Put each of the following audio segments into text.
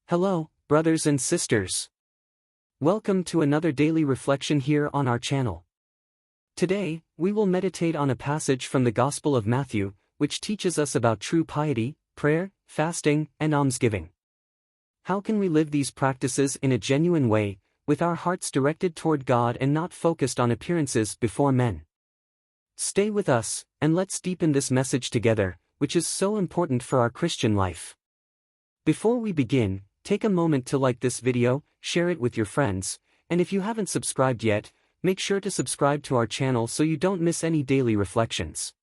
Hello, brothers and sisters. Welcome to another daily reflection here on our channel. Today, we will meditate on a passage from the Gospel of Matthew, which teaches us about true piety, prayer, fasting, and almsgiving. How can we live these practices in a genuine way, with our hearts directed toward God and not focused on appearances before men? Stay with us, and let's deepen this message together, which is so important for our Christian life. Before we begin, take a moment to like this video, share it with your friends, and if you haven't subscribed yet, make sure to subscribe to our channel so you don't miss any daily reflections.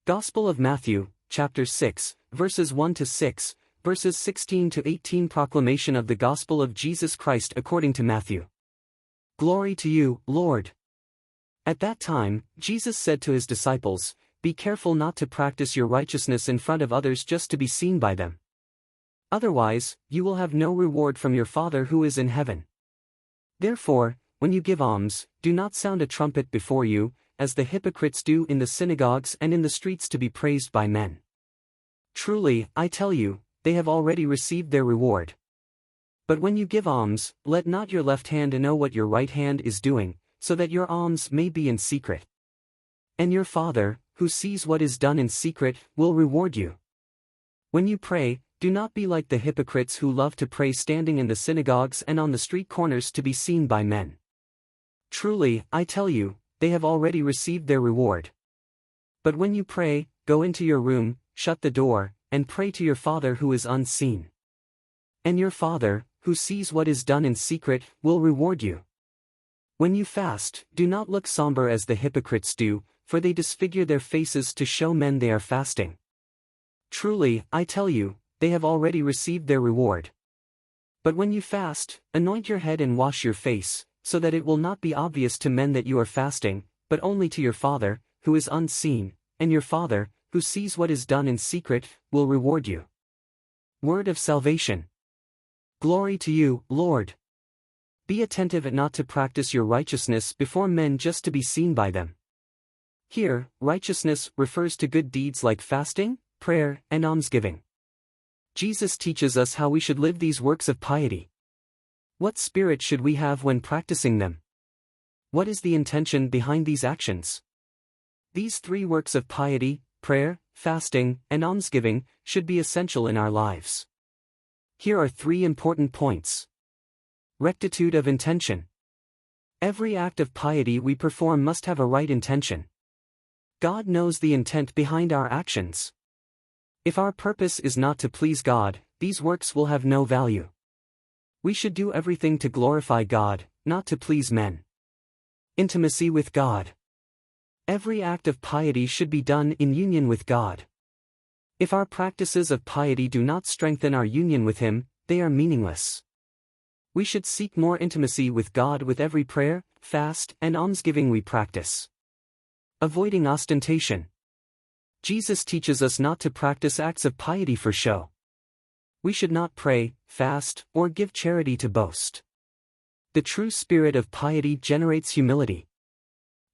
Gospel of Matthew, chapter 6, verses 1 to 6, verses 16 to 18. Proclamation of the Gospel of Jesus Christ according to Matthew. Glory to you, Lord. At that time, Jesus said to his disciples, "Be careful not to practice your righteousness in front of others just to be seen by them. Otherwise, you will have no reward from your Father who is in heaven. Therefore, when you give alms, do not sound a trumpet before you, as the hypocrites do in the synagogues and in the streets to be praised by men. Truly, I tell you, they have already received their reward. But when you give alms, let not your left hand know what your right hand is doing, so that your alms may be in secret. And your Father, who sees what is done in secret, will reward you. When you pray, do not be like the hypocrites who love to pray standing in the synagogues and on the street corners to be seen by men. Truly, I tell you, they have already received their reward. But when you pray, go into your room, shut the door, and pray to your Father who is unseen. And your Father, who sees what is done in secret, will reward you. When you fast, do not look somber as the hypocrites do, for they disfigure their faces to show men they are fasting. Truly, I tell you, they have already received their reward. But when you fast, anoint your head and wash your face, so that it will not be obvious to men that you are fasting, but only to your Father, who is unseen, and your Father, who sees what is done in secret, will reward you." Word of salvation. Glory to you, Lord. Be attentive not to practice your righteousness before men just to be seen by them. Here, righteousness refers to good deeds like fasting, prayer, and almsgiving. Jesus teaches us how we should live these works of piety. What spirit should we have when practicing them? What is the intention behind these actions? These three works of piety, prayer, fasting, and almsgiving, should be essential in our lives. Here are three important points. Rectitude of intention. Every act of piety we perform must have a right intention. God knows the intent behind our actions. If our purpose is not to please God, these works will have no value. We should do everything to glorify God, not to please men. Intimacy with God. Every act of piety should be done in union with God. If our practices of piety do not strengthen our union with Him, they are meaningless. We should seek more intimacy with God with every prayer, fast, and almsgiving we practice. Avoiding ostentation. Jesus teaches us not to practice acts of piety for show. We should not pray, fast, or give charity to boast. The true spirit of piety generates humility.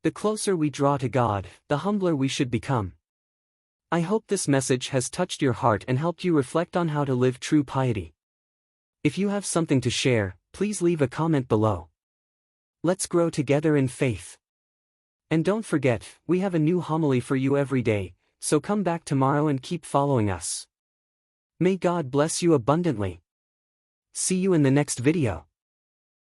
The closer we draw to God, the humbler we should become. I hope this message has touched your heart and helped you reflect on how to live true piety. If you have something to share, please leave a comment below. Let's grow together in faith. And don't forget, we have a new homily for you every day, so come back tomorrow and keep following us. May God bless you abundantly. See you in the next video.